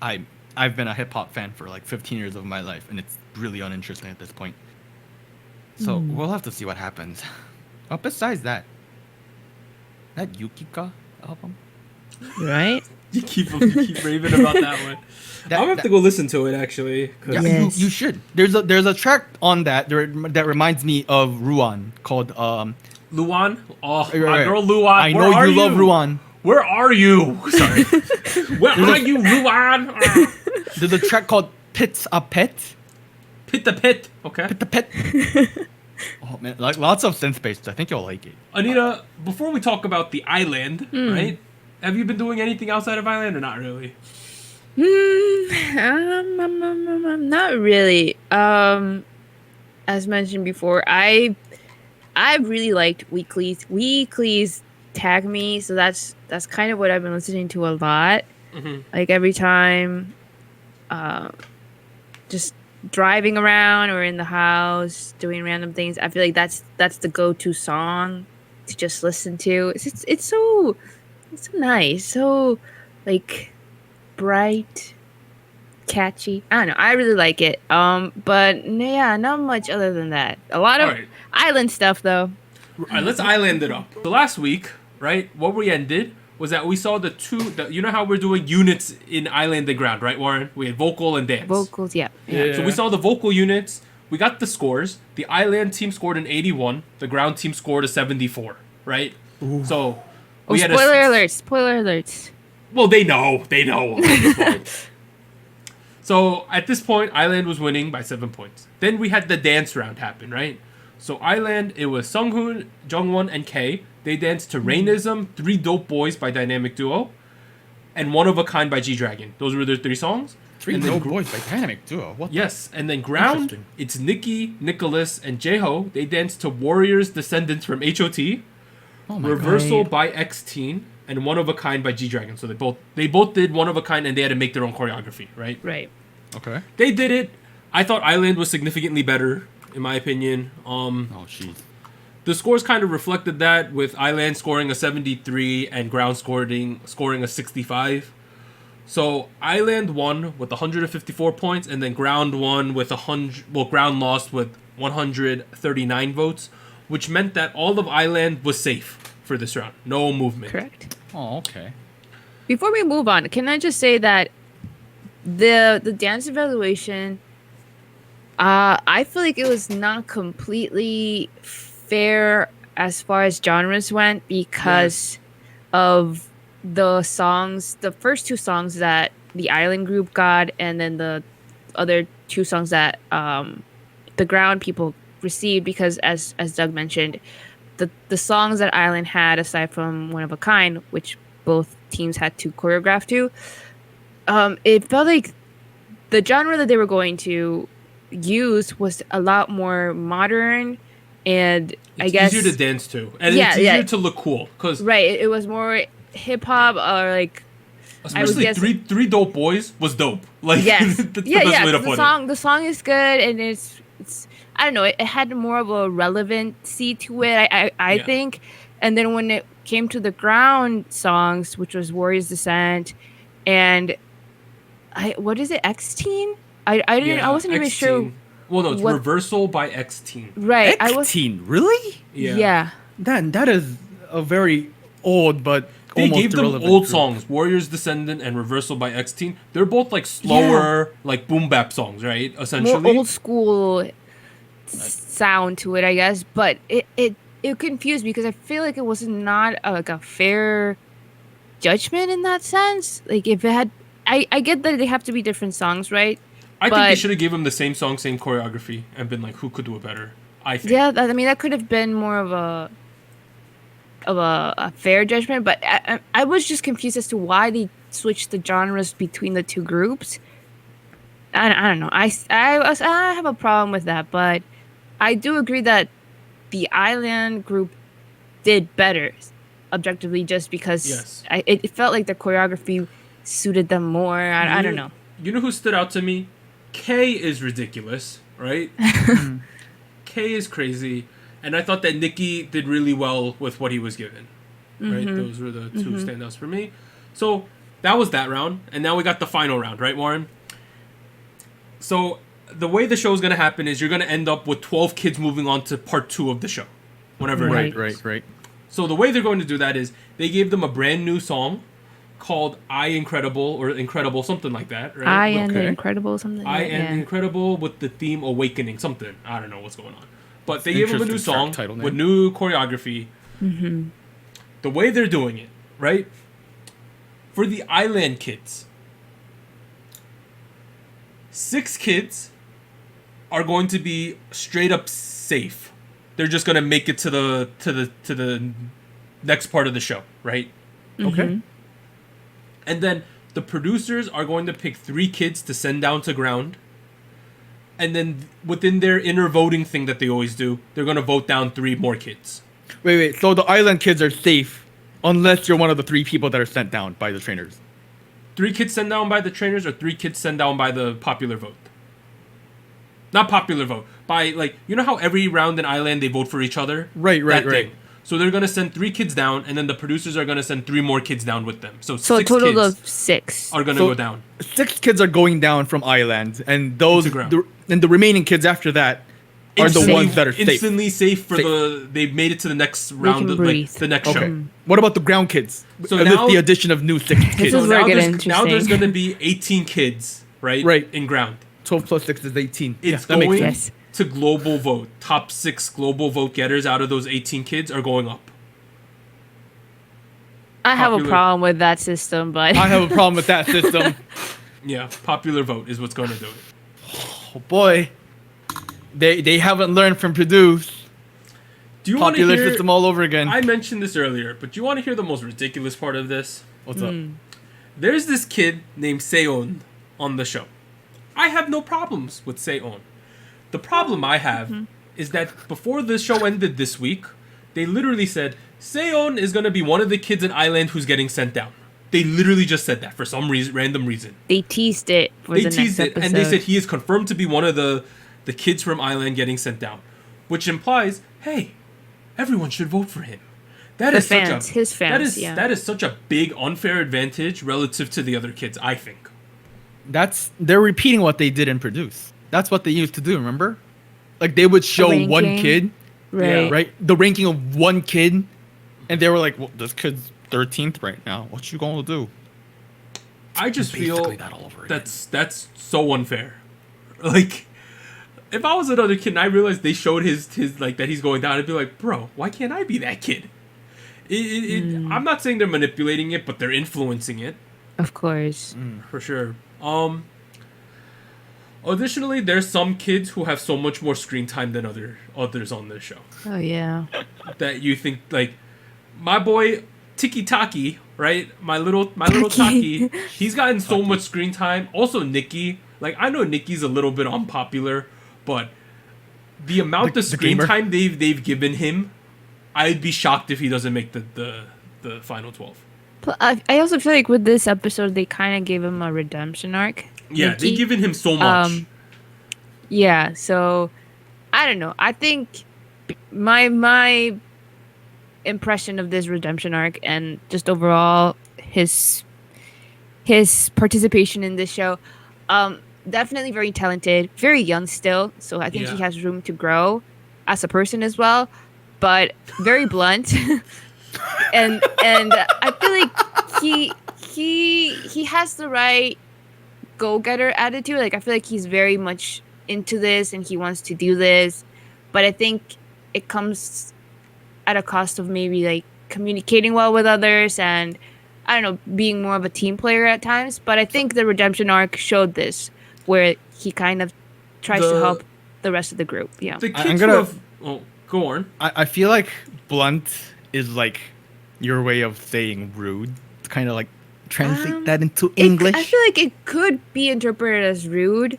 I've been a hip hop fan for like 15 years of my life, and it's really uninteresting at this point. So we'll have to see what happens. But besides that Yukika album. Right. You keep raving about that one. I'll have to go listen to it actually. Yeah, Yes. you should. There's a track on that that reminds me of Ruan called Luan. Oh, Right, my right. girl Luan. I know you love Ruan. Where are you? Sorry. Where are you, Luan? There's a track called Pit's a Pet. Pit the pit. Okay. Pit the Pet. Oh man, like lots of synth based. I think you'll like it. Anita, before we talk about the island, right? Have you been doing anything outside of Island or not really? Not really. As mentioned before, I really liked Weeklies. Weeklies tag me, so that's kind of what I've been listening to a lot. Mm-hmm. Like every time, just driving around or in the house doing random things, I feel like that's the go-to song to just listen to. It's so nice, so like bright, catchy. I don't know. I really like it. But yeah, not much other than that. A lot of island stuff though. All right, let's island it up. So last week, right, what we ended was that we saw you know how we're doing units in Island and Ground, right, Warren? We had vocal and dance. Vocals, yeah. So we saw the vocal units. We got the scores. The Island team scored an 81. The Ground team scored a 74, right? Ooh. So we had Spoiler alerts. Well, they know. So at this point, Island was winning by 7 points. Then we had the dance round happen, right? So Island, it was Sunghoon, Jungwon, and K. They danced to Rainism, 3 Dope Boys by Dynamic Duo, and One of a Kind by G-Dragon. Those were their 3 songs. 3 Dope Boys by Dynamic Duo. What? Yes, and then Ground, it's Nikki, Nicholas, and J-Ho. They danced to Warriors Descendants from H.O.T., Reversal by X-Teen, and One of a Kind by G-Dragon. So they both did One of a Kind, and they had to make their own choreography, right? Right. Okay. They did it. I thought Island was significantly better, in my opinion. Oh, jeez. The scores kind of reflected that, with Island scoring a 73 and Ground scoring a 65. So Island won with 154 points, and then Ground won with 100. Well, Ground lost with 139 votes, which meant that all of Island was safe for this round. No movement. Correct. Oh, okay. Before we move on, can I just say that the dance evaluation, I feel like it was not completely fair as far as genres went because of the songs, the first 2 songs that the Island group got, and then the other 2 songs that the Ground people received, because as Doug mentioned, the songs that Island had, aside from One of a Kind, which both teams had to choreograph to, it felt like the genre that they were going to use was a lot more modern, and I It's guess easier to dance to, and Yeah, it's easier yeah. to look cool because right. It was more hip hop or like especially guess- three dope boys was dope. Like yes, that's the yeah, best yeah. way to 'Cause put the song is good, and it's I don't know. It had more of a relevancy to it. I Yeah. think, and then when it came to the ground songs, which was Warriors Descent, and what is it, X-Teen? I didn't. I wasn't even sure. X-Teen. Well, no, it's what- Reversal by X-Teen. Right. I was. X-Teen, really? Yeah. That is a very old but They almost gave them irrelevant old group. songs, Warriors Descendant and Reversal by X-Teen. They're both like slower, like boom bap songs, right? Essentially. More old school sound to it, I guess. But it confused me because I feel like it was not like a fair judgment in that sense. Like if it had, I get that they have to be different songs, right? I think they but- should have given them the same song, same choreography, and been like, who could do it better? I think. Yeah, I mean that could have been more of a fair judgment, but I was just confused as to why they switched the genres between the two groups. I don't know. I have a problem with that, but I do agree that the Island group did better objectively just because Yes. it felt like the choreography suited them more. I don't know. You know who stood out to me? K is ridiculous, right? K is crazy, and I thought that Nikki did really well with what he was given. Right, those were the two standouts for me. So that was that round, and now we got the final round, right, Warren? So the way the show is going to happen is you're going to end up with 12 kids moving on to part 2 of the show, whenever it happens. Right. So the way they're going to do that is they gave them a brand new song called I Incredible or Incredible, something like that, right? I Am the Okay. Incredible, something. I like Am that, yeah. Incredible with the theme Awakening, something. I don't know what's going on. But they gave them a new Interesting song title name. with new choreography. The way they're doing it, right? For the Island kids, 6 kids are going to be straight up safe. They're just going to make it to the next part of the show, right? Okay. And then the producers are going to pick 3 kids to send down to ground. And then within their inner voting thing that they always do, they're going to vote down 3 more kids. Wait. So the Island kids are safe unless you're one of the 3 people that are sent down by the trainers. 3 kids sent down by the trainers or 3 kids sent down by the popular vote? Not popular vote. By, like, you know how every round in Island they vote for each other? Right. That thing. So they're going to send 3 kids down, and then the producers are going to send 3 more kids down with them. So So a 6 total kids of 6. are going to So- go down. 6 kids are going down from Island, and those To ground. the remaining kids after that are the Instantly- ones that are safe. Instantly safe for Safe. they made it to the next round, can of, like, breathe. the next Okay. show. What about the ground kids? So With now- the addition of new 6 kids. is So where it now gets now there's interesting. going to be 18 kids, right? Right. In ground. 12 plus 6 is 18. It's that makes going sense. Yes. to global vote. Top 6 global vote getters out of those 18 kids are going up. I have a popular- problem with that system, but I have a problem with that system. Yeah, popular vote is what's going to do it. Oh boy. They haven't learned from Produce. Do you want to Popular hear? system all over again. I mentioned this earlier, but do you want to hear the most ridiculous part of this? What's up? There's this kid named Seon on the show. I have no problems with Seon. The problem I have is that before the show ended this week, they literally said Seon is going to be one of the kids in Island who's getting sent down. They literally just said that for some random reason. they teased it for They the teased next it, episode. and they said he is confirmed to be one of the kids from Island getting sent down, which implies, hey, everyone should vote for him. That The is such fans, a his fans, yeah. that is such a big unfair advantage relative to the other kids, I think. They're repeating what they did in Produce. That's what they used to do, remember? Like they would show one ranking. kid, right. right? The ranking of one kid, and they were like, well, this kid's 13th right now. What you gonna do? I just feel Basically that all over again. that's so unfair. Like, if I was another kid and I realized they showed his like that he's going down, I'd be like, bro, why can't I be that kid? I'm not saying they're manipulating it, but they're influencing it Of course. for sure. Additionally, there's some kids who have so much more screen time than others on this show Oh yeah. that you think, like, my boy Tiki Taki right? My little Taki. He's gotten so much screen time. Also, Nikki. Like, I know Nikki's a little bit unpopular, but the amount of screen time they've given him, I'd be shocked if he doesn't make the final 12. But I also feel like with this episode, they kind of gave him a redemption arc. Yeah, Nikki. they've given him so much. Yeah, so I don't know. I think my impression of this redemption arc and just overall his participation in this show, definitely very talented, very young still. So I think he has room to grow as a person as well, but very blunt. and I feel like he has the right go-getter attitude. Like, I feel like he's very much into this and he wants to do this, but I think it comes at a cost of maybe like communicating well with others and, I don't know, being more of a team player at times. But I think the redemption arc showed this, where he kind of tries to help the rest of the group. Yeah. The kids go on. I feel like blunt is like your way of saying rude. It's kind of like translate that into English. I feel like it could be interpreted as rude,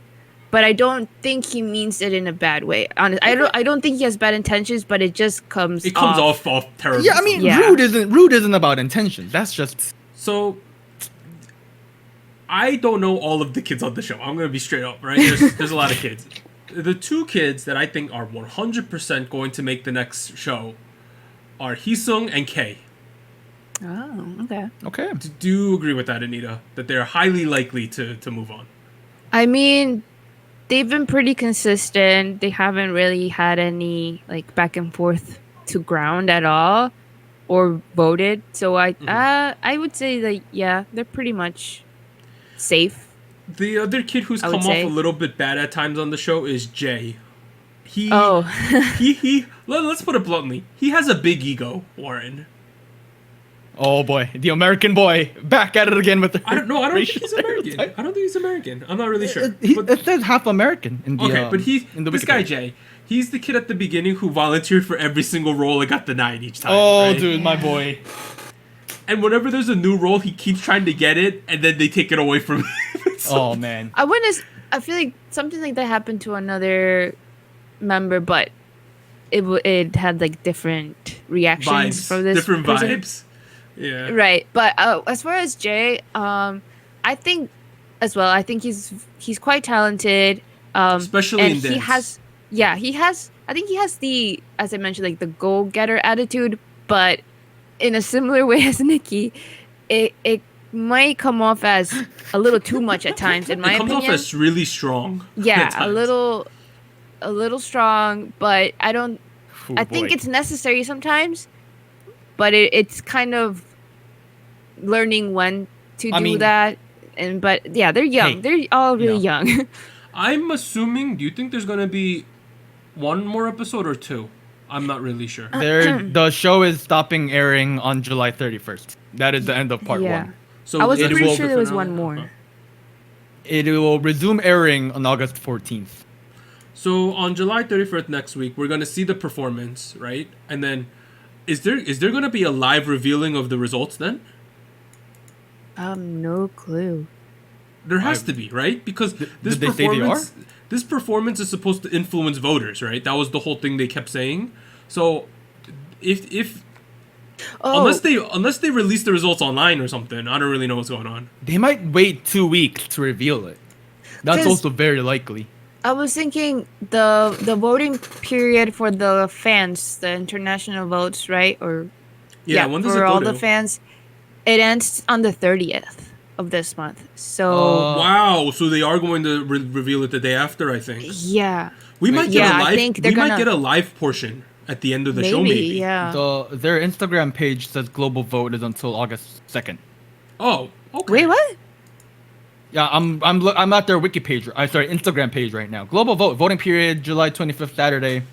but I don't think he means it in a bad way. Honestly, I don't think he has bad intentions, but it just comes. It comes off terrible. Yeah, I mean, rude isn't about intentions. That's just so. I don't know all of the kids on the show. I'm gonna be straight up, right? There's a lot of kids. The two kids that I think are 100% going to make the next show are Heesung and Kay. Oh, okay. Okay. Do you agree with that, Anita? That they're highly likely to move on? I mean, they've been pretty consistent. They haven't really had any like back and forth to ground at all, or voted. So I would say that they're pretty much safe. The other kid who's come off a little bit bad at times on the show is Jay. He let's put it bluntly, he has a big ego, Warren. Oh boy, the American boy back at it again with the. I don't think he's American. I don't think he's American. I'm not really sure. It says half American in the. But this guy Jay, he's the kid at the beginning who volunteered for every single role and got denied each time. Oh, right? dude, my boy. And whenever there's a new role, he keeps trying to get it, and then they take it away from him. Oh man. I feel like something like that happened to another member, but it had like different reactions from this different person. Vibes. Yeah. Right, but as far as Jay, I think as well. I think he's quite talented. Especially in dance. I think he has the, as I mentioned, like the go-getter attitude, but in a similar way as Nikki, it might come off as a little too much at times, in my opinion. It comes off as really strong. Yeah, a little strong, but I don't. I think it's necessary sometimes, but it's kind of learning when to do that. But yeah, they're young. They're all really young. I'm assuming. Do you think there's gonna be one more episode or two? I'm not really sure. The show is stopping airing on July 31st. That is the end of part 1. So I was pretty sure there was one more. It will resume airing on August 14th. So on July 31st next week, we're gonna see the performance, right? And then, is there gonna be a live revealing of the results then? No clue. There has to be, right? Because this performance is supposed to influence voters, right? That was the whole thing they kept saying. So, unless they release the results online or something, I don't really know what's going on. They might wait 2 weeks to reveal it. That's also very likely. I was thinking the voting period for the fans, the international votes, right? Or when does it go all to? the fans, it ends on the 30th of this month. So wow, so they are going to reveal it the day after, I think. Yeah. We might get might get a live portion at the end of the show, maybe. Yeah. Their Instagram page says global vote is until August 2nd. Oh, okay. Wait, what? Yeah, I'm at their wiki page. Instagram page right now. Global voting period July 25th Saturday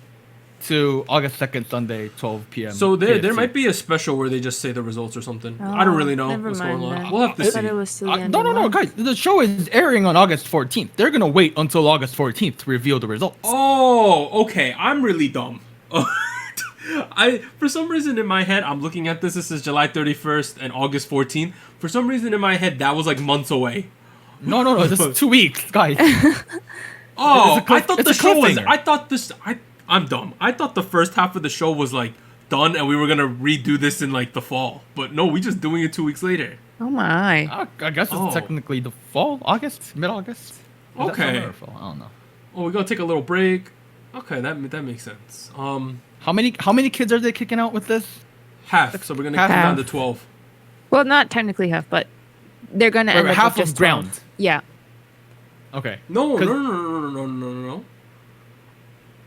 to August 2nd Sunday 12 p.m. So there might be a special where they just say the results or something. I don't really know what's going on. We'll have to see. No, guys. The show is airing on August 14th. They're gonna wait until August 14th to reveal the results. Oh, okay. I'm really dumb. For some reason in my head, I'm looking at this. This is July 31st and August 14th. For some reason in my head, that was like months away. No. This is 2 weeks, guys. Oh, It's a I thought it's the a show was. cliffhanger. I'm dumb. I thought the first half of the show was like done, and we were gonna redo this in like the fall. But no, we just doing it 2 weeks later. Oh my. I guess Oh. it's technically the fall, August, mid-August. Is that Okay. summer or fall? I don't know. Oh, we gotta take a little break. Okay, that makes sense. How many kids are they kicking out with this? Half. So we're gonna Half. come down to 12. Well, not technically half, but they're gonna end up Half with of just ground. 12. Yeah. Okay. No. 'Cause-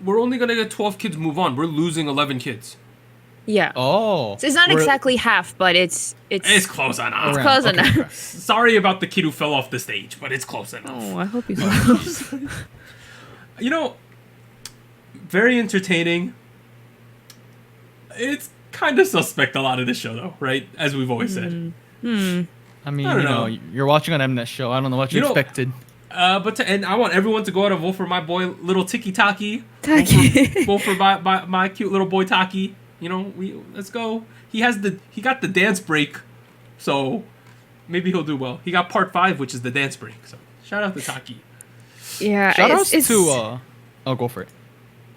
We're only gonna get 12 kids move on. We're losing 11 kids. Yeah. Oh. So it's not We're- exactly half, but it's It's close enough. Around. close Okay. enough. Sorry about the kid who fell off the stage, but it's close enough. Oh, I hope he's You know, very entertaining. It's kind of suspect, a lot of this show, though, right? As we've always said. I mean, I don't you know, know. you're watching an Mnet show. I don't know what you You know- expected. And I want everyone to go out and vote for my boy, little Tiki Taki. Taki. Vote for my cute little boy Taki. You know, let's go. He got the dance break, so maybe he'll do well. He got part 5, which is the dance break. So shout out to Taki. Yeah. Shout outs it's- to oh, go for it.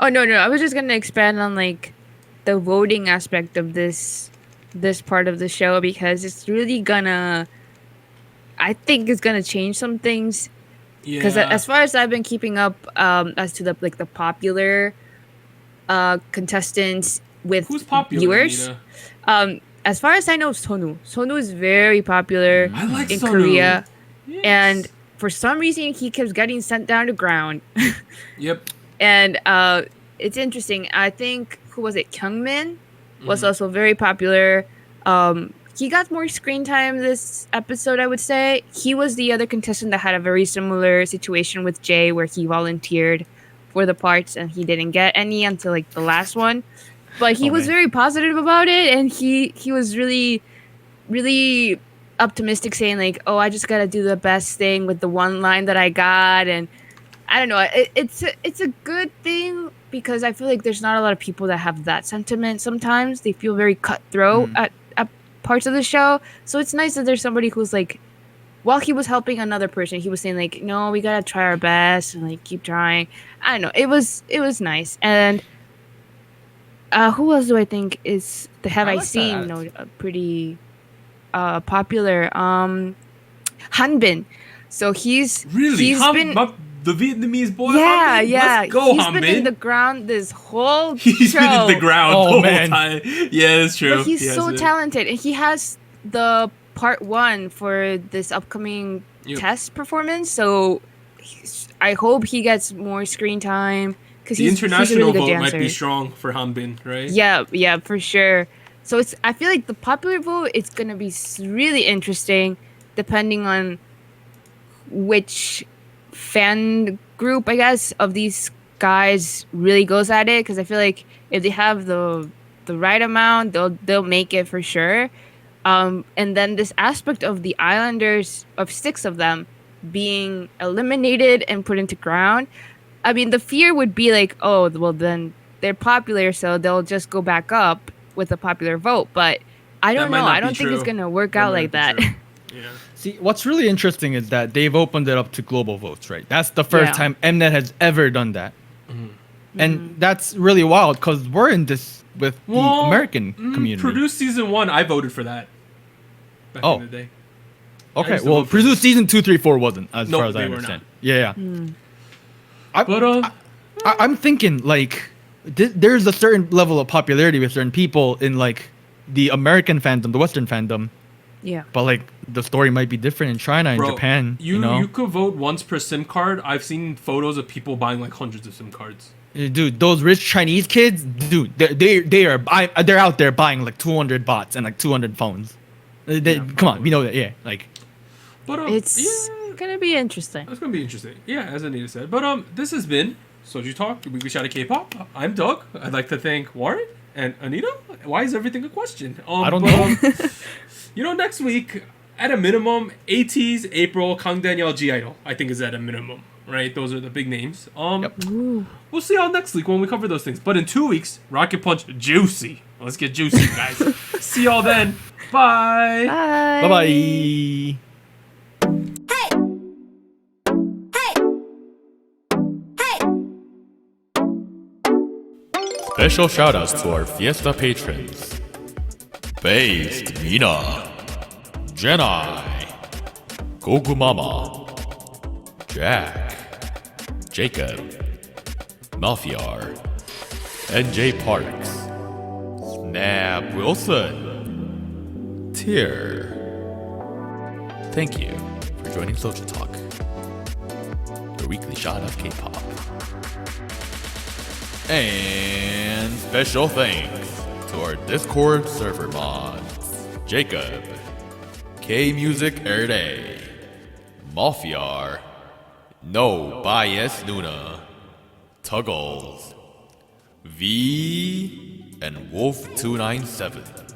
Oh no. I was just gonna expand on like the voting aspect of this part of the show because it's really gonna. I think it's gonna change some things. Because Yeah. as far as I've been keeping up, as to the popular contestants with Who's popular? viewers, Anita? as far as I know, Sonu is very popular I like in Sonu. Korea, Yes. and for some reason he keeps getting sent down to ground. Yep. And it's interesting. I think who was it? Kyungmin was Mm-hmm. also very popular. He got more screen time this episode, I would say. He was the other contestant that had a very similar situation with Jay, where he volunteered for the parts and he didn't get any until like the last one. But he was man. very positive about it, and he was really, really optimistic, saying like, "Oh, I just gotta do the best thing with the one line that I got." And I don't know, it's a good thing because I feel like there's not a lot of people that have that sentiment. Sometimes they feel very cutthroat at parts of the show, so it's nice that there's somebody who's like, while he was helping another person, he was saying like, no, we gotta try our best and like keep trying. I don't know, it was nice. And who else do I think is have I I like seen that. pretty popular? Hanbin. So he's Really? been The Vietnamese boy? yeah, Hanbin? yeah. Let's go, He's Hanbin. been in the ground this whole He's show. been in the ground Oh, the whole man. time. Yeah, it's true. But he's He has so it. talented, and he has the part 1 for this upcoming Yep. test performance. So I hope he gets more screen time because The he's international a really good vote dancer. might be strong for Hanbin, right? Yeah, for sure. So I feel like the popular vote, it's gonna be really interesting, depending on which fan group, I guess, of these guys really goes at it. Because I feel like if they have the right amount, they'll make it for sure. And then this aspect of the Islanders, of 6 of them being eliminated and put into ground. I mean, the fear would be like, oh, well, then they're popular, so they'll just go back up with a popular vote. But I don't might know. not I be don't think it's true. going to work That out might like be that. true. Yeah. See, what's really interesting is that they've opened it up to global votes, right? That's the first Yeah. time Mnet has ever done that. And that's really wild because we're in this with the American community. Produce season 1, I voted for that. Back Oh. in the day. Okay, used to well, vote for Produce season 2, 3, 4 wasn't, as No, far as I they were understand. not. Yeah. But I'm thinking, like, there's a certain level of popularity with certain people in, like, the American fandom, the Western fandom. Yeah. But, like, the story might be different in China and bro, Japan, you know? you could vote once per SIM card. I've seen photos of people buying like hundreds of SIM cards. Dude, those rich Chinese kids, dude, they're out there buying, like, 200 bots and, like, 200 phones. Come on, we know that, yeah. Like, But It's yeah, going to be interesting. that's gonna be interesting. Yeah, as Anita said. But this has been SojuTalk, the weekly shot of K-pop. I'm Doug. I'd like to thank Warren and Anita. Why is everything a question? I don't know. You know, next week, at a minimum, ATEEZ, April, Kang Daniel, G Idol, I think is at a minimum, right? Those are the big names. Yep. We'll see y'all next week when we cover those things. But in 2 weeks, Rocket Punch Juicy. Let's get juicy, guys. See y'all then. Bye. Bye. Bye-bye. Special shoutouts to our Fiesta patrons. Based Mina, Jedi, Goku Mama, Jack, Jacob, Malfiar, NJ Parks, Snap Wilson, Tier. Thank you for joining SojuTalk, your weekly shot of K-pop. And special thanks to our Discord server mods, Jacob, K-Music Erday, Malfiar, No Bias Nuna, Tuggles, V, and Wolf297.